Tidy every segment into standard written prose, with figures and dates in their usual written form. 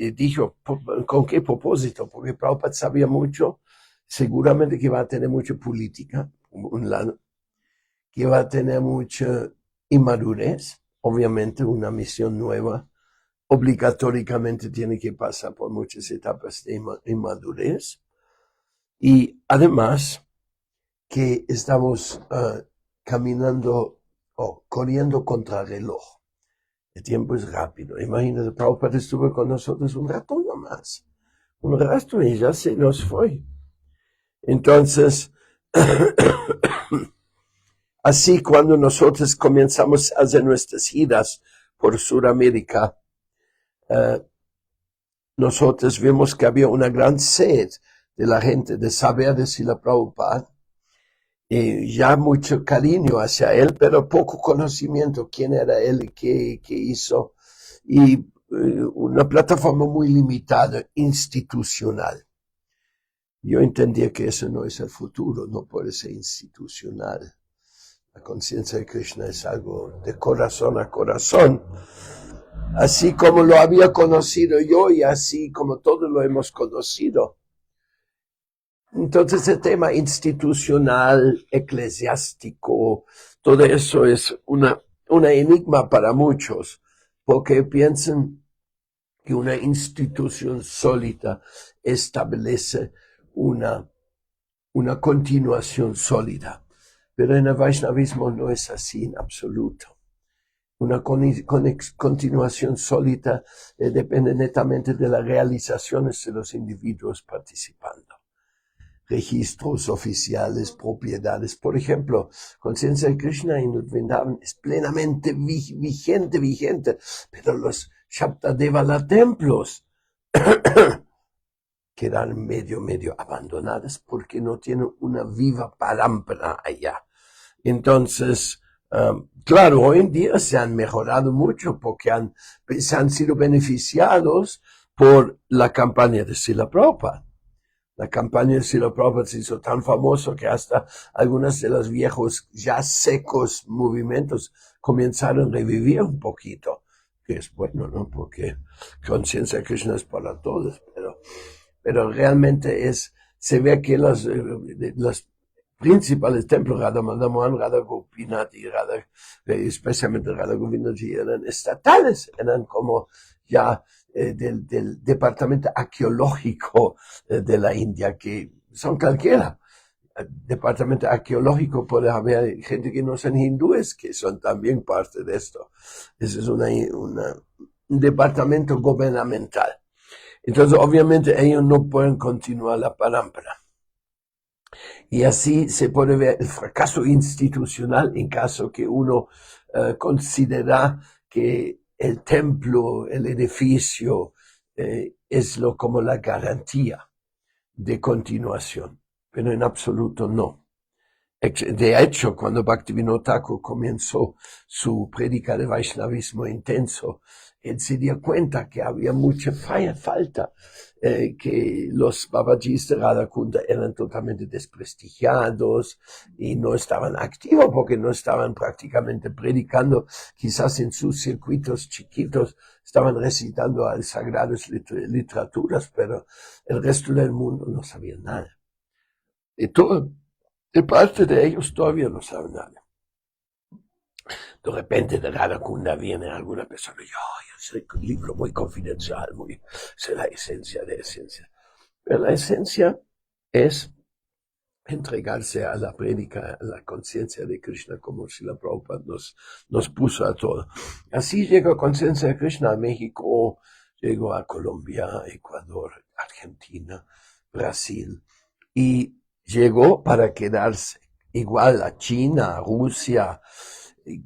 dijo, ¿con qué propósito? Porque Prabhupada sabía mucho, seguramente que va a tener mucha política, un lado, que va a tener mucha inmadurez, obviamente una misión nueva, obligatoriamente tiene que pasar por muchas etapas de inmadurez, y además que estamos caminando o corriendo contra el reloj. El tiempo es rápido. Imagínate, Prabhupada estuvo con nosotros un rato nomás. Un rato y ya se nos fue. Entonces, así cuando nosotros comenzamos a hacer nuestras giras por Sudamérica, nosotros vimos que había una gran sed de la gente de saber de Srila Prabhupada, y ya mucho cariño hacia él, pero poco conocimiento quién era él y qué hizo, y una plataforma muy limitada, institucional. Yo entendía que eso no es el futuro, no puede ser institucional. La conciencia de Krishna es algo de corazón a corazón, así como lo había conocido yo y así como todos lo hemos conocido. Entonces el tema institucional, eclesiástico, todo eso es una enigma para muchos, porque piensan que una institución sólida establece una continuación sólida. Pero en el Vaishnavismo no es así en absoluto. Una continuación sólida depende netamente de las realizaciones de los individuos participando. Registros oficiales, propiedades. Por ejemplo, conciencia de Krishna en Vrindavan es plenamente vigente, pero los Shabdadevana templos quedan medio abandonadas porque no tienen una viva parampara allá. Entonces, claro, hoy en día se han mejorado mucho porque se han sido beneficiados por la campaña de Srila Prabhupada. La campaña de Srila Prabhupada se hizo tan famoso que hasta algunos de los viejos ya secos movimientos comenzaron a revivir un poquito, que es bueno, ¿no? Porque conciencia de Krishna es para todos, pero realmente se ve que los principales templos, Radha Madan, Radha Gopinath y especialmente Radha Govindaji, eran estatales, eran como ya del departamento arqueológico de la India, que son cualquiera. Departamento arqueológico puede haber gente que no son hindúes, que son también parte de esto. Ese es un departamento gubernamental. Entonces, obviamente, ellos no pueden continuar la parampara. Y así se puede ver el fracaso institucional en caso que uno considera que el templo, el edificio, es como la garantía de continuación. Pero en absoluto no. De hecho, cuando Bhaktivinoda Thakur comenzó su prédica de Vaishnavismo intenso, él se dio cuenta que había mucha falta, que los Babajis de Radhakunda eran totalmente desprestigiados y no estaban activos porque no estaban prácticamente predicando, quizás en sus circuitos chiquitos estaban recitando a sagradas literaturas, pero el resto del mundo no sabía nada. Y todo, de parte de ellos todavía no saben nada. De repente de Radhakunda viene alguna persona y es un libro muy confidencial, es la esencia de esencia. Pero la esencia es entregarse a la prédica, a la conciencia de Krishna, como Srila Prabhupada nos puso a todo. Así llegó conciencia de Krishna a México, llegó a Colombia, Ecuador, Argentina, Brasil, y llegó para quedarse. Igual a China, a Rusia.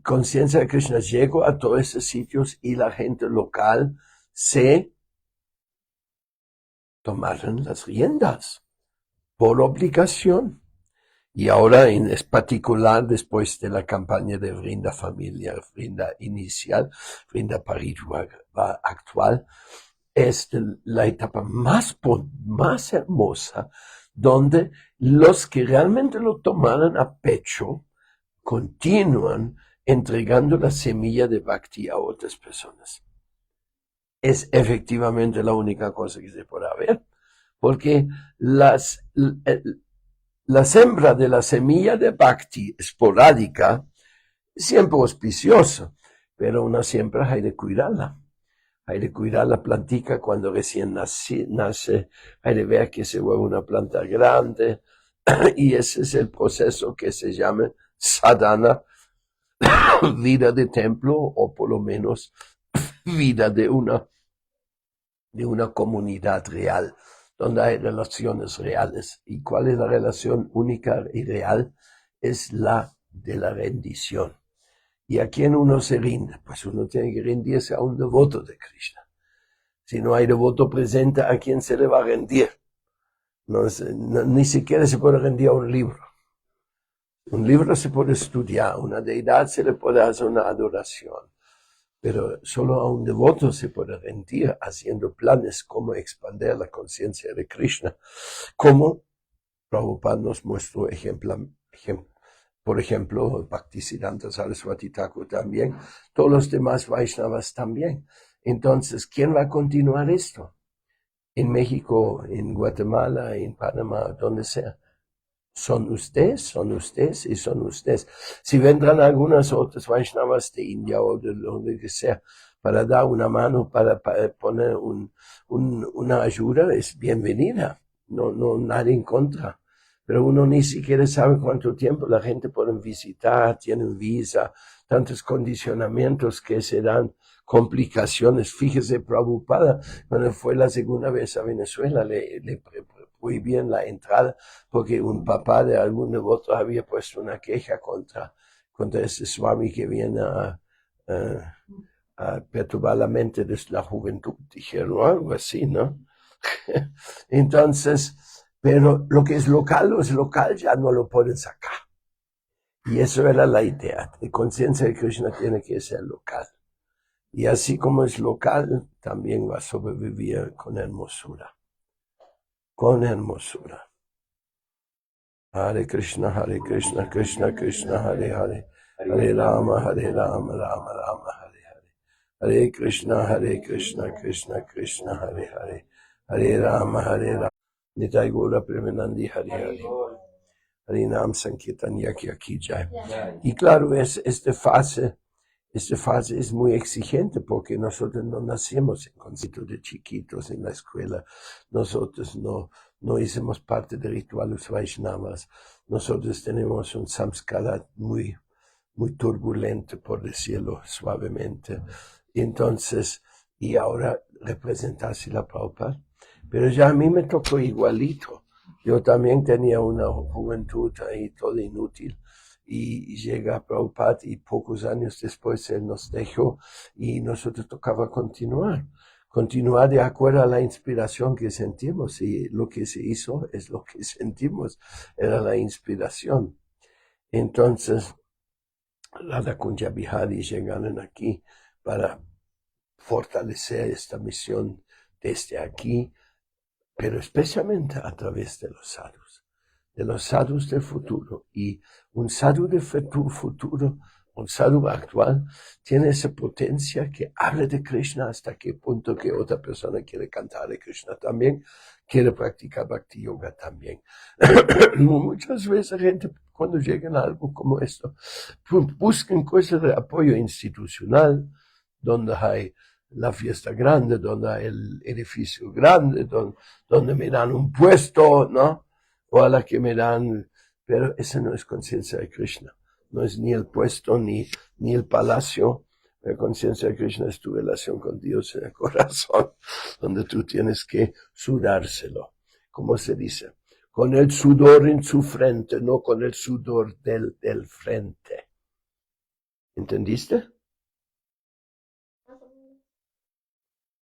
Conciencia de Krishna llegó a todos esos sitios y la gente local se tomaron las riendas por obligación. Y ahora es particular después de la campaña de Vrinda Familia, Vrinda inicial, Vrinda Parijwar actual, es la etapa más hermosa, donde los que realmente lo tomaron a pecho continúan entregando la semilla de Bhakti a otras personas. es efectivamente la única cosa que se puede ver, porque la siembra de la semilla de Bhakti esporádica es siempre auspiciosa, pero una siembra hay de cuidarla. Hay de cuidar la plantica cuando recién nace, hay de ver que se vuelve una planta grande, y ese es el proceso que se llama sadhana, vida de templo, o por lo menos vida de una comunidad real, donde hay relaciones reales. ¿Y cuál es la relación única y real? Es la de la rendición. ¿Y a quién uno se rinde? Pues uno tiene que rendirse a un devoto de Krishna. Si no hay devoto presente, ¿a quién se le va a rendir? Ni siquiera se puede rendir a un libro. Un libro se puede estudiar, una deidad se le puede hacer una adoración, pero solo a un devoto se puede rendir haciendo planes como expandir la conciencia de Krishna, como Prabhupada nos mostró por ejemplo, Bhaktisiddhanta Saraswati Thakur también, todos los demás Vaishnavas también. Entonces, ¿quién va a continuar esto? En México, en Guatemala, en Panamá, donde sea. Son ustedes y son ustedes. Si vendrán algunas otras Vaishnavas de India o de donde que sea para dar una mano, para poner una ayuda, es bienvenida. No, nadie en contra. Pero uno ni siquiera sabe cuánto tiempo la gente puede visitar, tienen visa, tantos condicionamientos que se dan, complicaciones. Fíjese, Prabhupada, cuando fue la segunda vez a Venezuela, le prohibían la entrada porque un papá de algún devoto había puesto una queja contra ese Swami que viene a perturbar la mente de la juventud, dijeron algo así, ¿no? Entonces, pero lo que es local ya no lo pueden sacar. Y eso era la idea. La conciencia de Krishna tiene que ser local. Y así como es local, también va a sobrevivir con hermosura. Con hermosura. Hare Krishna, Krishna Krishna, Hare Hare. Hare Rama, Rama Rama, Hare Hare. Hare Krishna, Krishna Krishna, Hare Hare. Hare Rama. Nitai Gora Premanandi, Hare Hare. Harinam Sankirtan Yaki Jai. Y claro, esta fase es muy exigente porque nosotros no nacimos en concepto de chiquitos en la escuela. Nosotros no hicimos parte de rituales Vaishnavas. Nosotros tenemos un samskara muy turbulento, por decirlo suavemente. Entonces, y ahora representarse la Prabhupada. Pero ya a mí me tocó igualito. Yo también tenía una juventud ahí toda inútil. Y llega Prabhupada y pocos años después él nos dejó y nosotros tocaba continuar de acuerdo a la inspiración que sentimos, y lo que se hizo es lo que sentimos, era la inspiración. Entonces, Radha Kunja Bihari llegaron aquí para fortalecer esta misión desde aquí, pero especialmente a través de los sadhus del futuro. Y un sadhu del futuro, un sadhu actual, tiene esa potencia que habla de Krishna hasta qué punto que otra persona quiere cantar de Krishna también, quiere practicar Bhakti Yoga también. Muchas veces la gente, cuando llegan a algo como esto, buscan cosas de apoyo institucional, donde hay la fiesta grande, donde hay el edificio grande, donde me dan un puesto, ¿no? O a la que me dan, pero esa no es conciencia de Krishna. No es ni el puesto, ni el palacio. La conciencia de Krishna es tu relación con Dios en el corazón, donde tú tienes que sudárselo. ¿Cómo se dice? Con el sudor en su frente, no con el sudor del frente. ¿Entendiste?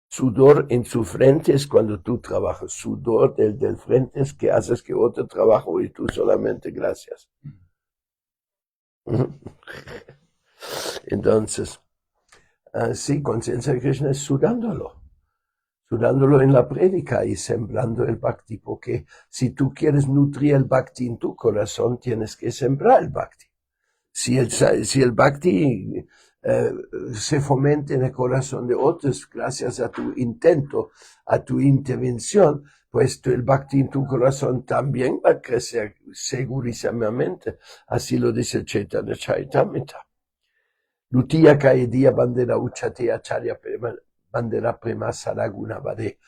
Sudor en su frente es cuando tú trabajas. Sudor del frente es que haces que otro trabajo y tú solamente gracias. Entonces, sí, conciencia de Krishna es sudándolo en la prédica y sembrando el bhakti, porque si tú quieres nutrir el bhakti en tu corazón, tienes que sembrar el bhakti. Si el bhakti se fomente en el corazón de otros gracias a tu intento, a tu intervención, pues el bhakti en tu corazón también va a crecer segurísimamente. Así lo dice Chaitanya Charitamrita. Lutiya Kaidiya Bandera Uchati Acharya Bandera Prema Saraguna Vade.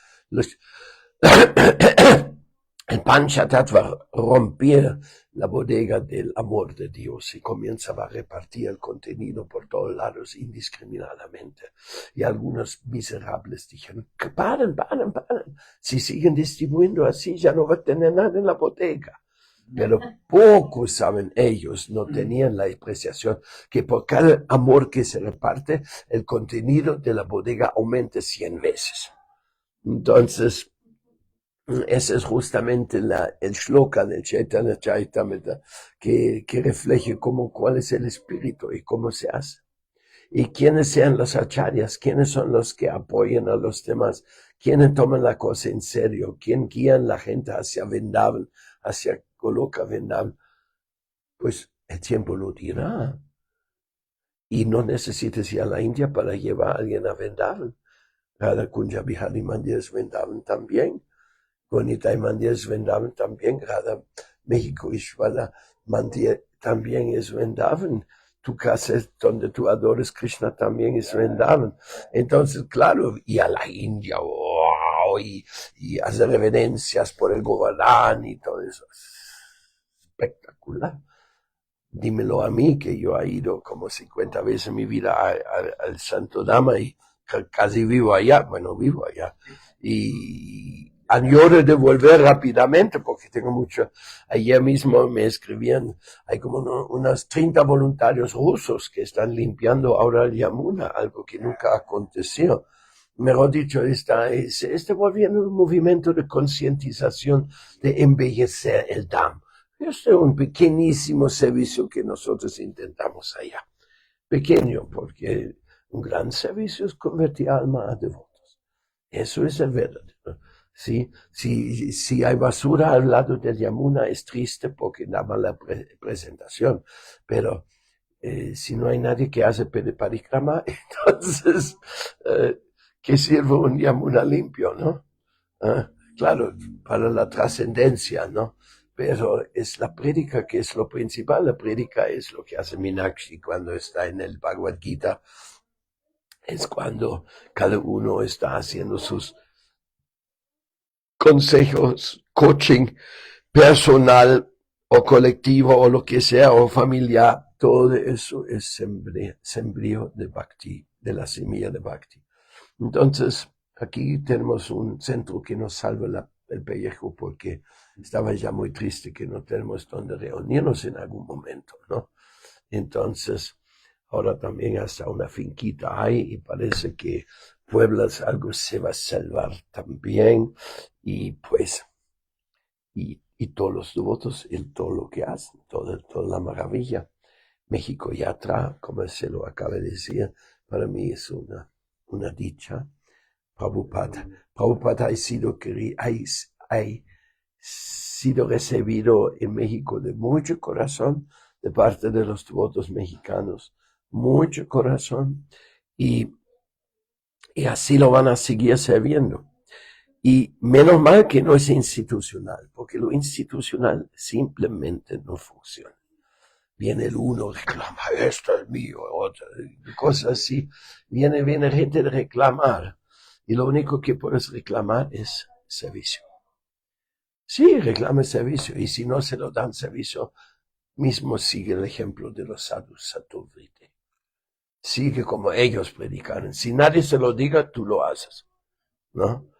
El Panchatattva rompió la bodega del amor de Dios y comenzaba a repartir el contenido por todos lados indiscriminadamente. Y algunos miserables dijeron, que paren. Si siguen distribuyendo así, ya no va a tener nada en la bodega. Pero pocos saben ellos, no tenían la apreciación que por cada amor que se reparte, el contenido de la bodega aumenta 100 veces. Entonces, ese es justamente el shloka del Chaitanya Charitamrita que refleja cuál es el espíritu y cómo se hace. Y quiénes sean los acharyas, quiénes son los que apoyan a los demás, quiénes toman la cosa en serio, quién guían la gente hacia Vrindavan, hacia Goloka Vrindavan. Pues el tiempo lo dirá. Y no necesitas ir a la India para llevar a alguien a Vrindavan. Radha Kunja Bihari Mandir es Vrindavan también. Gonita Mandir es Vrindavan también. Radha México Ishvara Mandir también es Vrindavan. Tu casa donde tú adores Krishna también es Vrindavan. Entonces, claro, y a la India, wow, y hacer reverencias por el Govardhan y todo eso. Espectacular. Dímelo a mí, que yo he ido como 50 veces en mi vida al Santo Dama y casi vivo allá. Y añoro de volver rápidamente porque tengo mucho. Ayer mismo me escribían, hay como unos 30 voluntarios rusos que están limpiando ahora el Yamuna, algo que nunca aconteció. Mejor dicho, está volviendo un movimiento de concientización de embellecer el Dham. Este es un pequeñísimo servicio que nosotros intentamos allá. Pequeño, porque un gran servicio es convertir alma a devotos. Eso es el verdadero. ¿Sí? Si hay basura al lado del Yamuna es triste porque da mala presentación, pero si no hay nadie que hace parikrama, entonces ¿qué sirve un Yamuna limpio, no? Claro, para la trascendencia, ¿no? Pero es la prédica que es lo principal. La prédica es lo que hace Meenakshi cuando está en el Bhagavad Gita. Es cuando cada uno está haciendo sus consejos, coaching personal o colectivo o lo que sea, o familiar. Todo eso es sembrío de Bhakti, de la semilla de Bhakti. Entonces, aquí tenemos un centro que nos salva el pellejo porque estaba ya muy triste que no tenemos donde reunirnos en algún momento, ¿no? Entonces, ahora también hasta una finquita hay y parece que Puebla algo se va a salvar también y pues, y todos los devotos, y todo lo que hacen, toda la maravilla. México Yatra, como se lo acaba de decir, para mí es una dicha. Prabhupada ha sido recibido en México de mucho corazón de parte de los devotos mexicanos, mucho corazón, y así lo van a seguir sirviendo. Y menos mal que no es institucional, porque lo institucional simplemente no funciona. Viene el uno, reclama, esto es mío, otra, cosas así. Viene gente de reclamar. Y lo único que puedes reclamar es servicio. Sí, reclama servicio. Y si no se lo dan servicio, mismo sigue el ejemplo de los sadhus Sattva-vritti. Sigue como ellos predicaron. Si nadie se lo diga, tú lo haces, ¿no?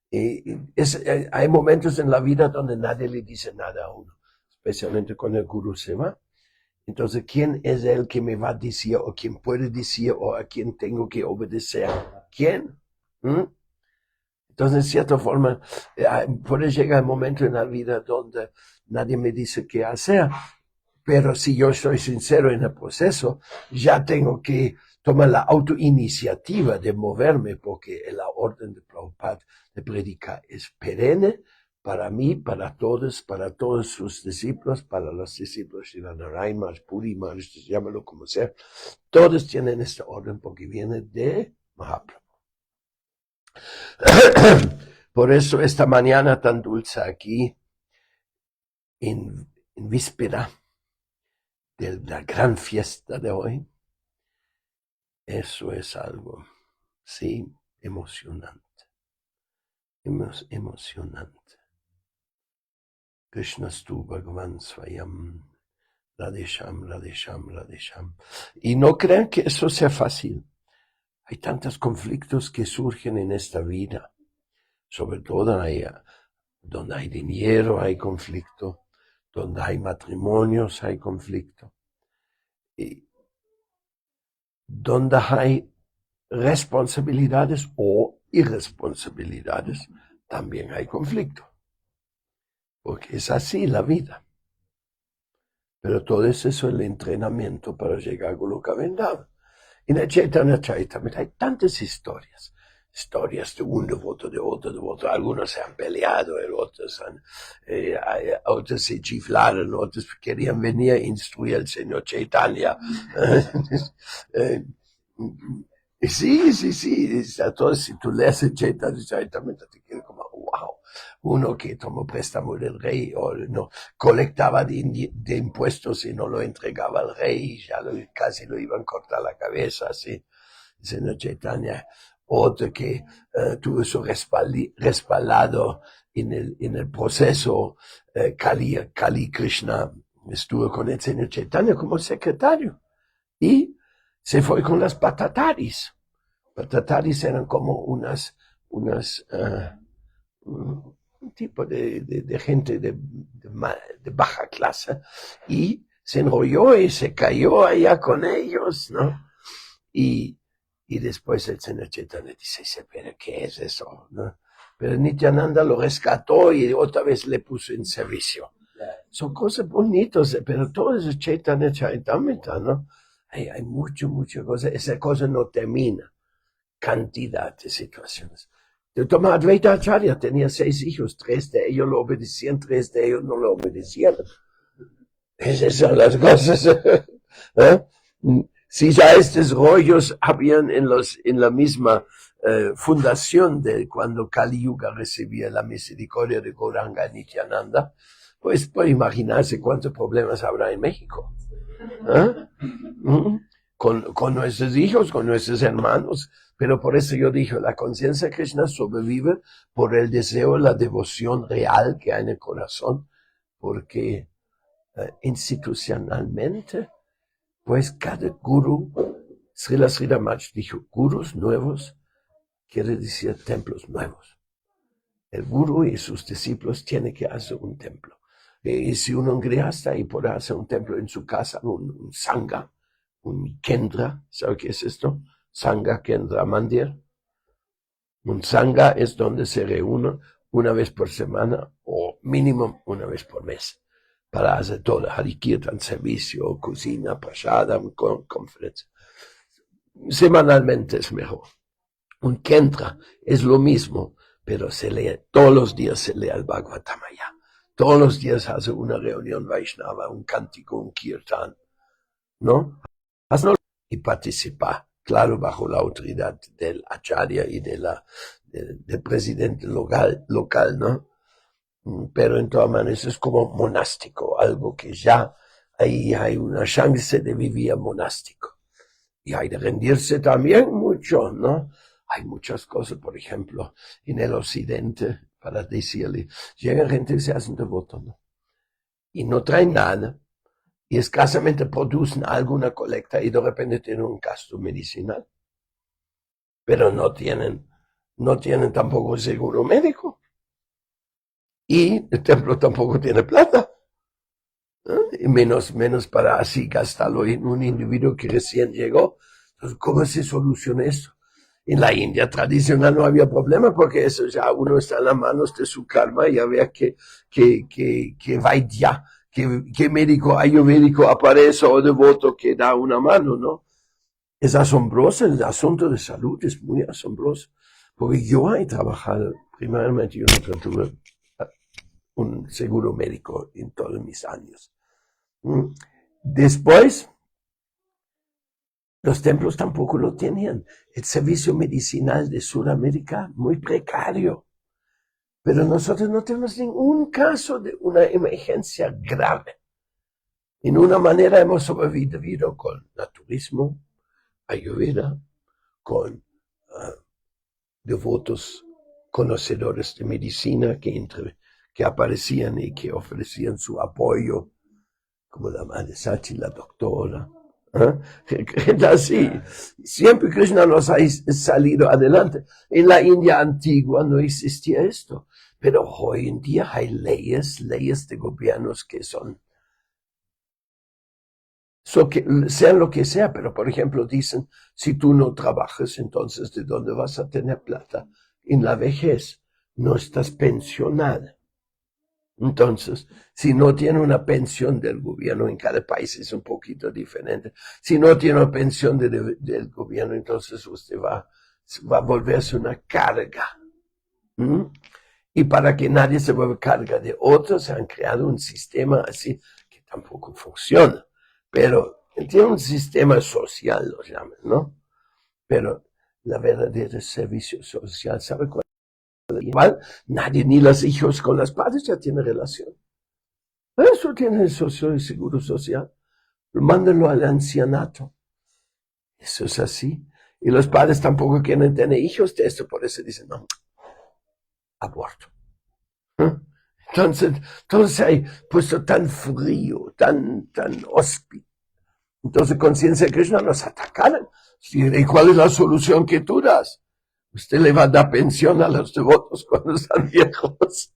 Y hay momentos en la vida donde nadie le dice nada a uno, especialmente cuando el gurú se va. Entonces, ¿quién es el que me va a decir o quién puede decir o a quién tengo que obedecer? ¿Quién? Entonces, de cierta forma, puede llegar el momento en la vida donde nadie me dice qué hacer, pero si yo soy sincero en el proceso, ya tengo que tomar la autoiniciativa de moverme porque la orden de Prabhupada de predicar es perenne, para mí, para todos sus discípulos, para los discípulos de Narayan Maharaj, Puri Maharaj, llámalo como sea, todos tienen esta orden porque viene de Mahaprabhu. Por eso esta mañana tan dulce aquí, en víspera de la gran fiesta de hoy, eso es algo, sí, emocionante. Emocionante. Krishnastu Bhagavan Swayam, Radhesham, Radhesham, Radhesham. Y no crean que eso sea fácil. Hay tantos conflictos que surgen en esta vida. Sobre todo donde hay dinero hay conflicto, donde hay matrimonios hay conflicto. Y donde hay responsabilidades o irresponsabilidades, también hay conflicto. Porque es así la vida. Pero todo eso es el entrenamiento para llegar a Goloka Vrindavan. En el Chaitanya Charitamrita hay tantas historias. Historias de un devoto, de otro. Algunos se han peleado, otros se chiflaron, otros querían venir a instruir al señor Chaitanya. Sí. Entonces, si tú lees el Chaitanya Charitamrita, te quedas como, wow. Uno que tomó préstamo del rey o no colectaba de impuestos y no lo entregaba al rey, ya casi lo iban a cortar la cabeza, así, señor Chaitanya. Otro que tuvo su respaldado en el proceso, Kali Krishna estuvo con el señor Chaitanya como secretario y se fue con las patataris. Patataris eran como unas un tipo de gente de baja clase, y se enrolló y se cayó allá con ellos, ¿no? Y después el señor Chaitanya dice, pero ¿qué es eso? ¿No? Pero Nityananda lo rescató y otra vez le puso en servicio. Son cosas bonitas, pero todo eso es Chaitanya Charitamrita, ¿no? Hay mucho cosas, esa cosa no termina. Cantidad de situaciones. Toma Advaita Acharya tenía 6 hijos, 3 de ellos lo obedecían, 3 de ellos no lo obedecían. Esas son las cosas. ¿Eh? Si ya estos rollos habían en la misma fundación de cuando Kali Yuga recibía la misericordia de Gauranga y Nityananda, pues puede imaginarse cuántos problemas habrá en México. ¿Eh? Con nuestros hijos, con nuestros hermanos. Pero por eso yo dije, la conciencia de Krishna sobrevive por el deseo, la devoción real que hay en el corazón, porque institucionalmente, pues cada guru, Srila Sridhar Maharaj dijo, gurus nuevos quiere decir templos nuevos. El guru y sus discípulos tienen que hacer un templo. Y si uno griasta y puede hacer un templo en su casa, un sangha, un kendra, ¿sabe qué es esto? Sangha, kendra, mandir. Un sangha es donde se reúnen una vez por semana o mínimo una vez por mes para hacer todo, harikirtan, servicio, cocina, prasada, conferencia. Semanalmente es mejor. Un kendra es lo mismo, pero se lee, todos los días se lee el Bhagavatamaya. Todos los días hace una reunión Vaishnava, un cántico, un kirtan, ¿no? Y participa, claro, bajo la autoridad del acharya y del presidente local, ¿no? Pero en todas maneras es como monástico, algo que ya ahí hay una chance de vivir monástico. Y hay de rendirse también mucho, ¿no? Hay muchas cosas, por ejemplo, en el occidente, para decirle, llega gente y se hacen devotos, ¿no? Y no traen nada. Y escasamente producen alguna colecta y de repente tienen un gasto medicinal. Pero no tienen tampoco seguro médico. Y el templo tampoco tiene plata. Y menos para así gastarlo en un individuo que recién llegó. Entonces, ¿cómo se soluciona esto? En la India tradicional no había problema porque eso ya uno está en las manos de su karma y ya vea que vaidya, que médico ayurvédico aparece o devoto que da una mano, ¿no? Es asombroso, el asunto de salud es muy asombroso. Porque yo he trabajado, primeramente yo nunca tuve un seguro médico en todos mis años. Después, los templos tampoco lo tenían. El servicio medicinal de Sudamérica, muy precario. Pero nosotros no tenemos ningún caso de una emergencia grave. En una manera hemos sobrevivido con naturismo, ayurveda, con devotos conocedores de medicina que aparecían y que ofrecían su apoyo, como la Madre Sachi, la doctora. Así, siempre Krishna nos ha salido adelante. En la India antigua no existía esto, pero hoy en día hay leyes de gobiernos que sean lo que sea, pero por ejemplo dicen, si tú no trabajas, entonces ¿de dónde vas a tener plata? En la vejez no estás pensionada. Entonces, si no tiene una pensión del gobierno, en cada país es un poquito diferente. Si no tiene una pensión del gobierno, entonces usted va a volverse una carga. Y para que nadie se vuelva carga de otros, se han creado un sistema así que tampoco funciona. Pero tiene un sistema social, lo llaman, ¿no? Pero la verdadera servicio social, ¿sabe cuál? Igual, nadie, ni los hijos con los padres ya tiene relación. Eso tiene el seguro social. Mándenlo al ancianato. Eso es así. Y los padres tampoco quieren tener hijos de esto, por eso dicen, no, aborto. Entonces, todo se ha puesto tan frío, tan hóspede. Entonces, conciencia de Krishna nos atacaron. ¿Y cuál es la solución que tú das? Usted le va a dar pensión a los devotos cuando están viejos.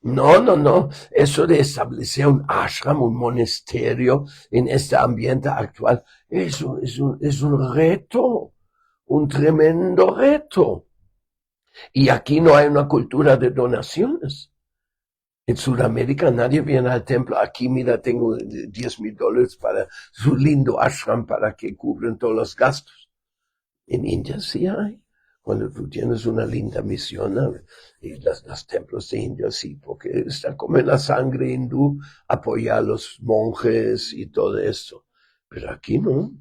No. Eso de establecer un ashram, un monasterio en este ambiente actual, eso es un reto, un tremendo reto. Y aquí no hay una cultura de donaciones. En Sudamérica nadie viene al templo. Aquí, mira, tengo $10,000 para su lindo ashram para que cubren todos los gastos. En India sí hay. Cuando tú tienes una linda misión, y los templos de India sí, porque está como en la sangre hindú, apoyar a los monjes y todo eso. Pero aquí no.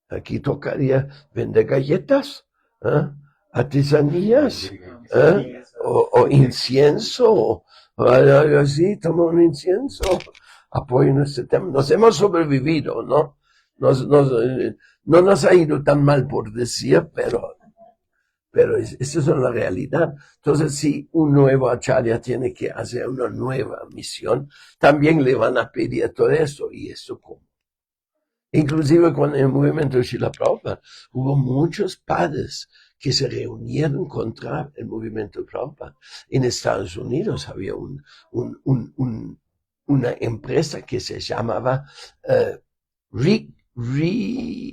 Aquí tocaría vender galletas, artesanías, o incienso, o algo así, toma un incienso, apoyen este tema. Nos hemos sobrevivido, ¿no? No nos ha ido tan mal por decir, pero esa es la realidad. Entonces, si un nuevo acharya tiene que hacer una nueva misión, también le van a pedir todo eso, y eso como. Inclusive cuando en el movimiento de Srila Prabhupada hubo muchos padres que se reunieron contra el movimiento de Prabhupada. En Estados Unidos había una empresa que se llamaba Reprogramming.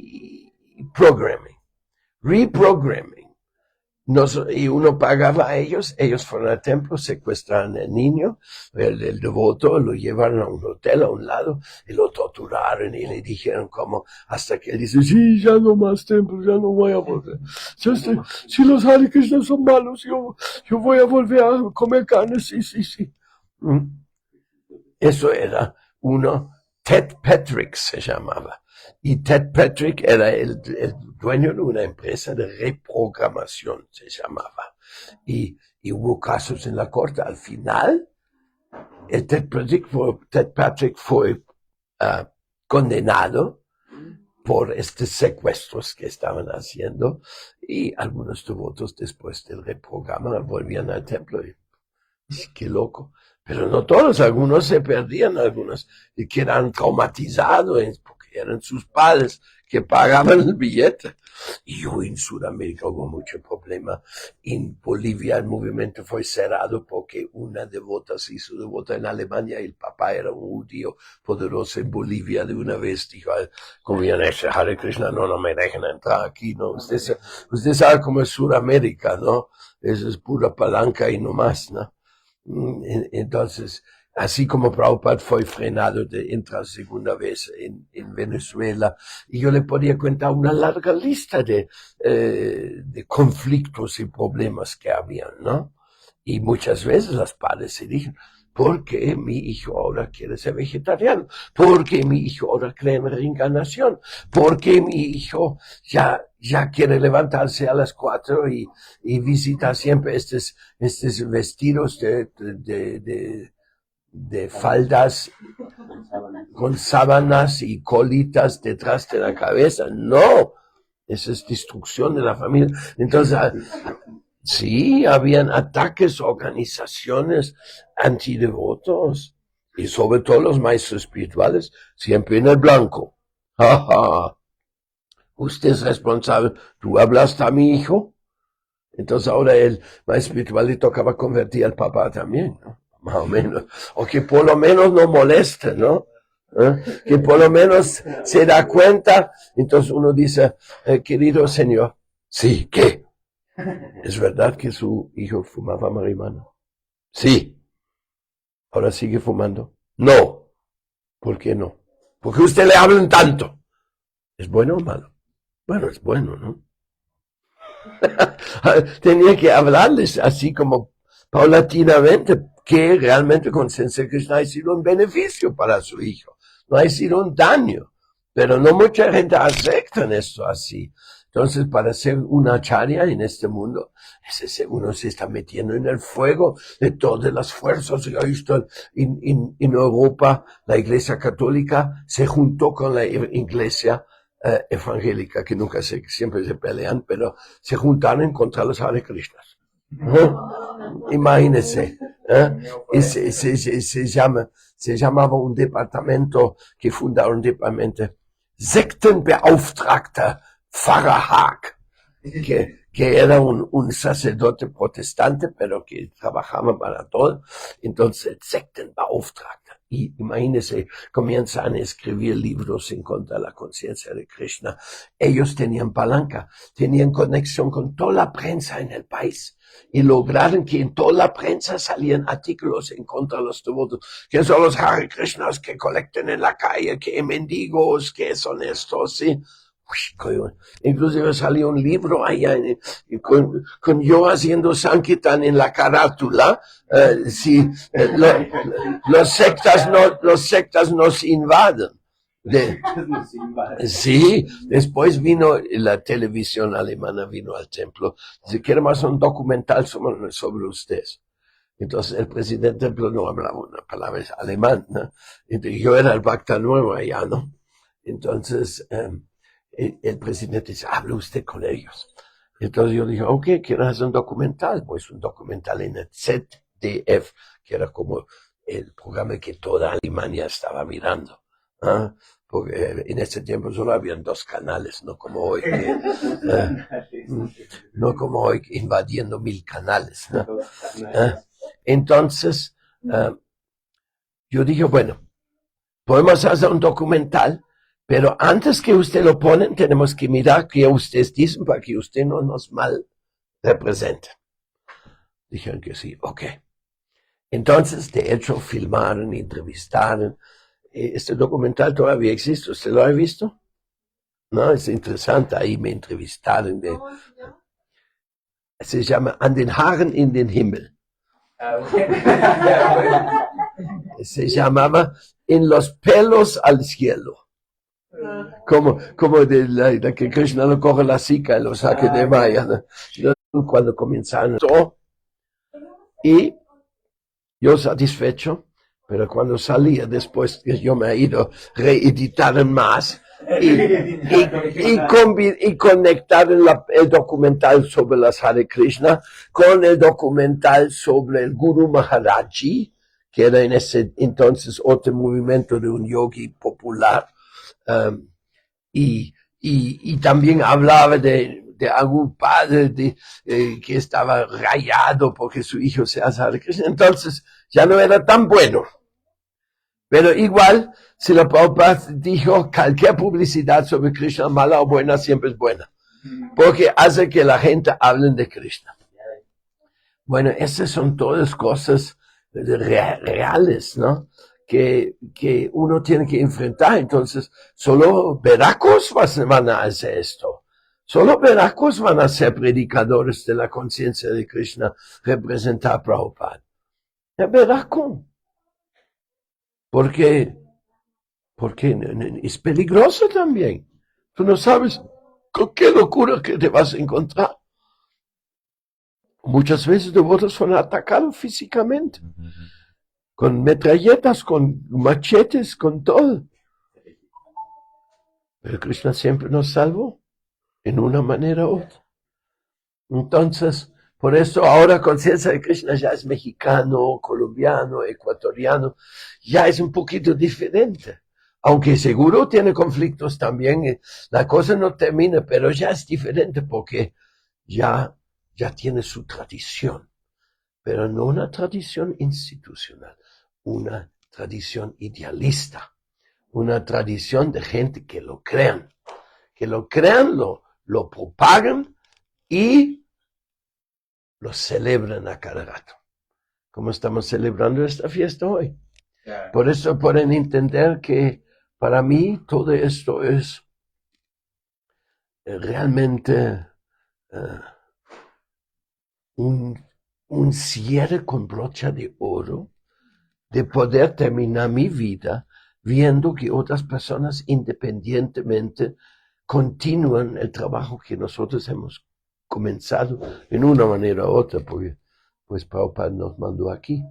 Y uno pagaba a ellos fueron al templo, secuestraron al niño, el devoto, lo llevaron a un hotel a un lado, y lo torturaron y le dijeron como, hasta que él dice, sí, ya no más templos, ya no voy a volver. Si los Hare Krishna son malos, yo voy a volver a comer carne, sí. Eso era uno, Ted Patrick se llamaba. Y Ted Patrick era el dueño de una empresa de reprogramación, se llamaba. Y hubo casos en la corte. Al final, el Ted Patrick fue condenado por estos secuestros que estaban haciendo, y algunos devotos después del reprograma volvían al templo. Y qué loco. Pero no todos, algunos se perdían, algunos quedaron traumatizados porque eran sus padres que pagaban el billete. Y hoy en Sudamérica hubo mucho problema. En Bolivia el movimiento fue cerrado porque una devota se hizo devota en Alemania y el papá era un judío poderoso en Bolivia. De una vez dijo, como viene ese Hare Krishna, no me dejan entrar aquí, ¿no? Usted sabe cómo es Sudamérica, ¿no? Eso es pura palanca y no más, ¿no? Entonces, así como Prabhupada fue frenado de entrar segunda vez en Venezuela, y yo le podía contar una larga lista de conflictos y problemas que habían, ¿no? Y muchas veces los padres se dijeron, ¿por qué mi hijo ahora quiere ser vegetariano? ¿Por qué mi hijo ahora cree en reencarnación? ¿Por qué mi hijo ya quiere levantarse a las 4 y visita siempre estos vestidos de faldas con sábanas y colitas detrás de la cabeza? No, eso es destrucción de la familia. Entonces, sí, habían ataques, organizaciones antidevotos y sobre todo los maestros espirituales, siempre en el blanco. Ja. Usted es responsable, tú hablaste a mi hijo. Entonces ahora el maestro espiritual le tocaba convertir al papá también, ¿no? Más o menos. O que por lo menos no moleste, ¿no? Que por lo menos se da cuenta. Entonces uno dice, querido señor, sí, ¿qué? ¿Es verdad que su hijo fumaba marihuana? Sí. ¿Ahora sigue fumando? No. ¿Por qué no? Porque usted le hablan tanto. ¿Es bueno o malo? Bueno, es bueno, ¿no? Tenía que hablarles así como paulatinamente, que realmente conciencia de Krishna ha sido un beneficio para su hijo, no ha sido un daño, pero no mucha gente acepta esto así. Entonces, para ser una acharya en este mundo, uno se está metiendo en el fuego de todas las fuerzas. Yo he visto en Europa, la Iglesia Católica se juntó con la Iglesia evangélica, que siempre se pelean, pero se juntaron contra los Hare Krishnas. Imagínense. Y se llamaba un departamento que fundaron departamento Sektenbeauftragter Pfarrer Haag, que era un sacerdote protestante, pero que trabajaba para todo. Entonces, Sektenbeauftragter. Y imagínense, comienzan a escribir libros en contra de la conciencia de Krishna. Ellos tenían palanca, tenían conexión con toda la prensa en el país. Y lograron que en toda la prensa salían artículos en contra de los devotos, que son los Hare Krishnas que colectan en la calle, que mendigos, que son estos, ¿sí? Inclusive salió un libro allá con yo haciendo Sankirtan en la carátula. Los sectas nos invaden. Sí, después vino la televisión alemana, vino al templo. Dice, queremos un documental sobre ustedes. Entonces el presidente del templo no hablaba una palabra alemán, ¿no? Entonces, yo era el Bhakta nuevo allá, ¿no? Entonces, el presidente dice, hable usted con ellos. Entonces yo dije, ok, quiero hacer un documental. Pues un documental en el ZDF, que era como el programa que toda Alemania estaba mirando. Porque en ese tiempo solo habían 2 canales, no como hoy, no como hoy invadiendo 1000 canales. Entonces, yo dije, bueno, podemos hacer un documental, pero antes que usted lo ponen, tenemos que mirar qué ustedes dicen para que usted no nos mal represente. Dijeron que sí, ok. Entonces, de hecho, filmaron, entrevistaron. Este documental todavía existe, ¿usted lo ha visto? No, es interesante, ahí me entrevistaron. Se llama An den Haaren in den Himmel. Se llamaba En los pelos al cielo. Como de la que Krishna lo coge la zika y lo saque de Maya, ¿no? Cuando comenzaron todo, y yo satisfecho, pero cuando salía después que yo me he ido, reeditaron más y conectaron el documental sobre las Hare Krishna con el documental sobre el Guru Maharaji, que era en ese entonces otro movimiento de un yogi popular. Y también hablaba de algún padre que estaba rayado porque su hijo se hace Hare Krishna. Entonces ya no era tan bueno. Pero igual, si la Prabhupada dijo, cualquier publicidad sobre Krishna, mala o buena, siempre es buena. Porque hace que la gente hable de Krishna. Bueno, esas son todas cosas reales, ¿no? Que uno tiene que enfrentar. Entonces, solo veracos van a hacer esto. Solo beracos van a ser predicadores de la conciencia de Krishna, representar a Prabhupada. Es beraco. Porque es peligroso también. Tú no sabes con qué locura que te vas a encontrar. Muchas veces devotos son atacados físicamente, con metralletas, con machetes, con todo. Pero Krishna siempre nos salvó, en una manera u otra. Entonces, por eso ahora conciencia de Krishna ya es mexicano, colombiano, ecuatoriano, ya es un poquito diferente. Aunque seguro tiene conflictos también, la cosa no termina, pero ya es diferente porque ya tiene su tradición, pero no una tradición institucional, una tradición idealista, una tradición de gente que lo crean, lo propagan y lo celebran a cada rato. Como estamos celebrando esta fiesta hoy. Claro. Por eso pueden entender que para mí todo esto es realmente un cierre con brocha de oro de poder terminar mi vida viendo que otras personas independientemente continúan el trabajo que nosotros hemos comenzado en una manera u otra, porque pues Prabhupada nos mandó aquí.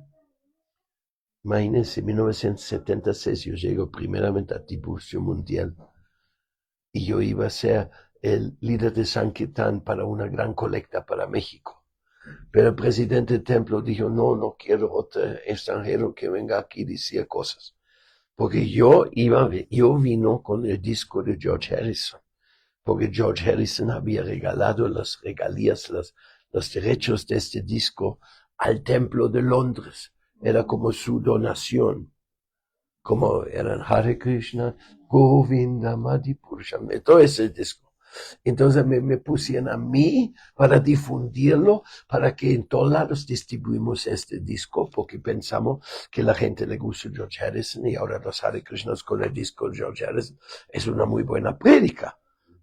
Imagínense, en 1976 yo llego primeramente a Tiburcio Mundial y yo iba a ser el líder de Sankirtan para una gran colecta para México. Pero el presidente del templo dijo, no quiero otro extranjero que venga aquí y decir cosas. Porque yo vino con el disco de George Harrison. Porque George Harrison había regalado las regalías, los derechos de este disco al templo de Londres. Era como su donación. Como eran Hare Krishna, Govinda, Madhipurusham, todo ese disco. Entonces me pusieron a mí para difundirlo, para que en todos lados distribuimos este disco, porque pensamos que la gente le gusta George Harrison y ahora los Hare Krishnas con el disco de George Harrison es una muy buena prédica.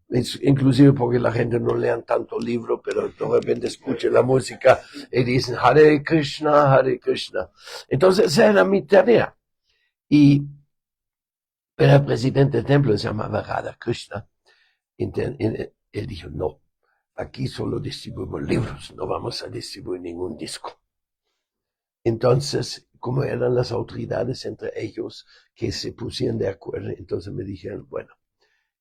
Inclusive porque la gente no lean tanto libro, pero de repente escucha la música y dicen Hare Krishna, Hare Krishna. Entonces esa era mi tarea. Pero el presidente del templo se llamaba Radha Krishna. Él dijo, no, aquí solo distribuimos libros, no vamos a distribuir ningún disco. Entonces, como eran las autoridades entre ellos que se pusieron de acuerdo, entonces me dijeron, bueno,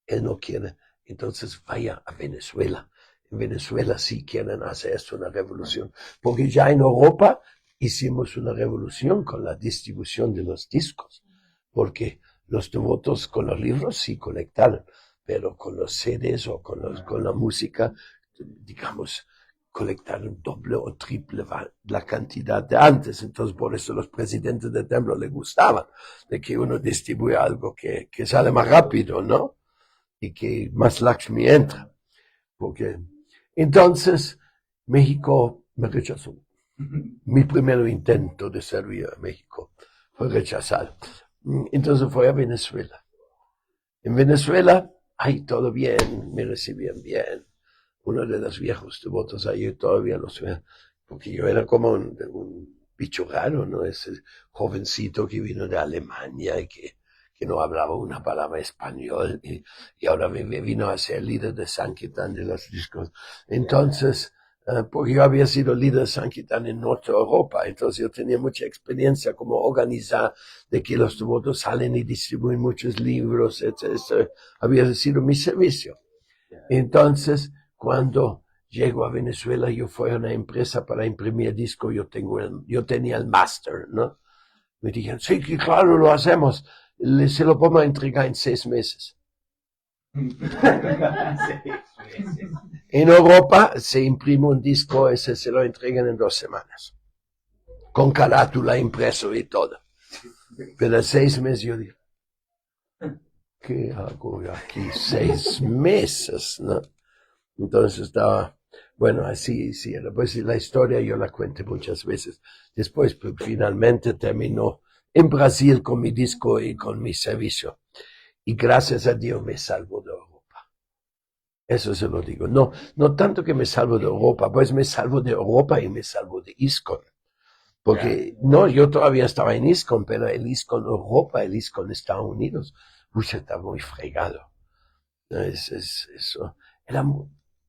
él no quiere, entonces vaya a Venezuela. En Venezuela sí quieren hacer esto una revolución, porque ya en Europa hicimos una revolución con la distribución de los discos, porque los devotos con los libros sí conectaron, pero con los CDs o con la música, digamos, colectaron doble o triple la cantidad de antes. Entonces, por eso los presidentes del templo les gustaban de que uno distribuya algo que sale más rápido, ¿no? Y que más Lakshmi entra. Porque entonces México me rechazó. Mi primer intento de servir a México fue rechazado. Entonces fue a Venezuela. En Venezuela, ahí todo bien, me recibían bien. Uno de los viejos devotos ahí todavía los veo, porque yo era como un bicho raro, ¿no? Ese jovencito que vino de Alemania y que no hablaba una palabra español y ahora me vino a ser líder de Sankirtan de los discos. Entonces, porque yo había sido líder de Sankirtan en Norte Europa, entonces yo tenía mucha experiencia como organizar de que los devotos salen y distribuyen muchos libros, etc. Había sido mi servicio. Entonces, cuando llego a Venezuela, yo fui a una empresa para imprimir disco, yo tenía el máster, ¿no? Me dijeron, sí, claro, lo hacemos. Se lo vamos a entregar en 6 meses. En Europa se imprime un disco, ese se lo entregan en 2 semanas. Con carátula, impreso y todo. Pero en 6 meses yo digo, ¿qué hago aquí? 6 meses, ¿no? Entonces estaba, bueno, así, sí, pues la historia yo la cuento muchas veces. Después, pues, finalmente terminó en Brasil con mi disco y con mi servicio. Y gracias a Dios me salvó de Europa. Eso se lo digo. No, no tanto que me salvo de Europa, pues me salvo de Europa y me salvo de ISKCON. Porque, no, yo todavía estaba en ISKCON, pero el ISKCON Europa, el ISKCON Estados Unidos, está muy fregado. Eso. Era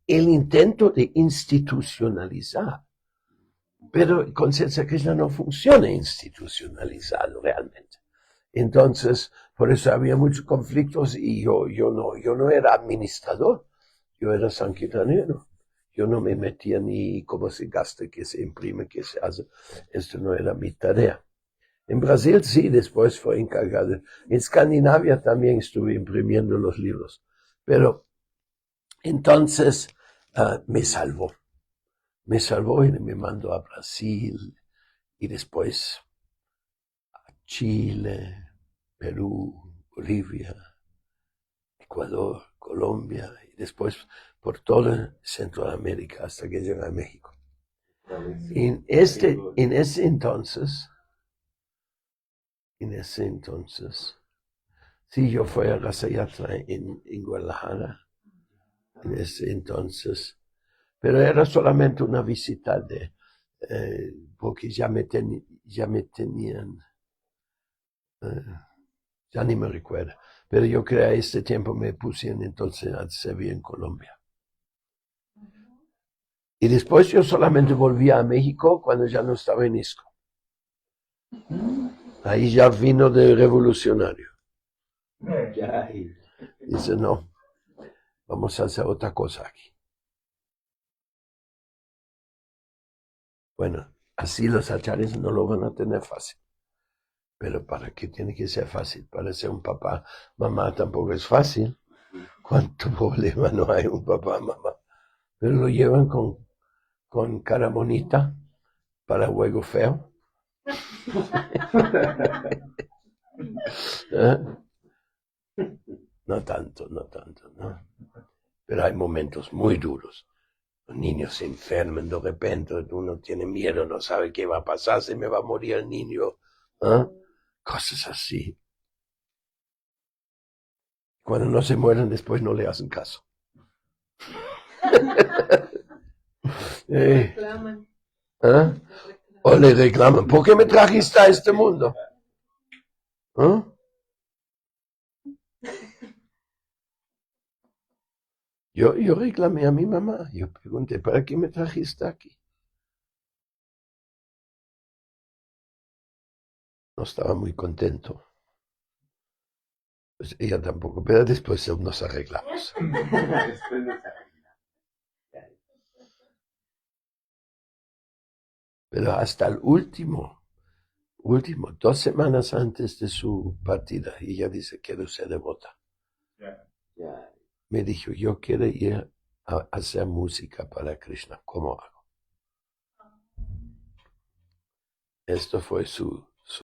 el intento de institucionalizar. Pero Conciencia Krishna no funciona institucionalizado realmente. Entonces, por eso había muchos conflictos y yo no era administrador, yo era sanquitanero. Yo no me metía ni cómo se gasta, qué se imprime, qué se hace. Esto no era mi tarea. En Brasil sí, después fue encargado. En Escandinavia también estuve imprimiendo los libros. Pero entonces me salvó. Me salvó y me mandó a Brasil y después a Chile, Perú, Bolivia, Ecuador, Colombia y después por toda Centroamérica hasta que llegué a México. En ese entonces, sí, yo fui a Rasa Yatra en Guadalajara, en ese entonces, pero era solamente una visita porque ya me tenían, ya ni me recuerdo, pero yo creo que a este tiempo me pusieron entonces a servir en Colombia. Y después yo solamente volví a México cuando ya no estaba en ISKCON. Ahí ya vino de revolucionario. Dice, no, vamos a hacer otra cosa aquí. Bueno, así los achares no lo van a tener fácil. Pero ¿para qué tiene que ser fácil? Para ser un papá, mamá tampoco es fácil. ¿Cuánto problema no hay un papá, mamá? Pero lo llevan con cara bonita para juego feo. ¿Eh? No tanto, no. Pero hay momentos muy duros. Los niños se enferman de repente, uno tiene miedo, no sabe qué va a pasar, se me va a morir el niño. ¿Eh? Cosas así. Cuando no se mueren, después no le hacen caso. Reclaman. ¿Eh? O le reclaman, ¿por qué me trajiste a este mundo? ¿Eh? Yo reclamé a mi mamá, yo pregunté, ¿para qué me trajiste aquí? No estaba muy contento. Pues ella tampoco, pero después nos arreglamos. Pero hasta el último, 2 semanas antes de su partida, ella dice, quiero ser devota. Me dijo, yo quiero ir a hacer música para Krishna, ¿cómo hago? Esto fue su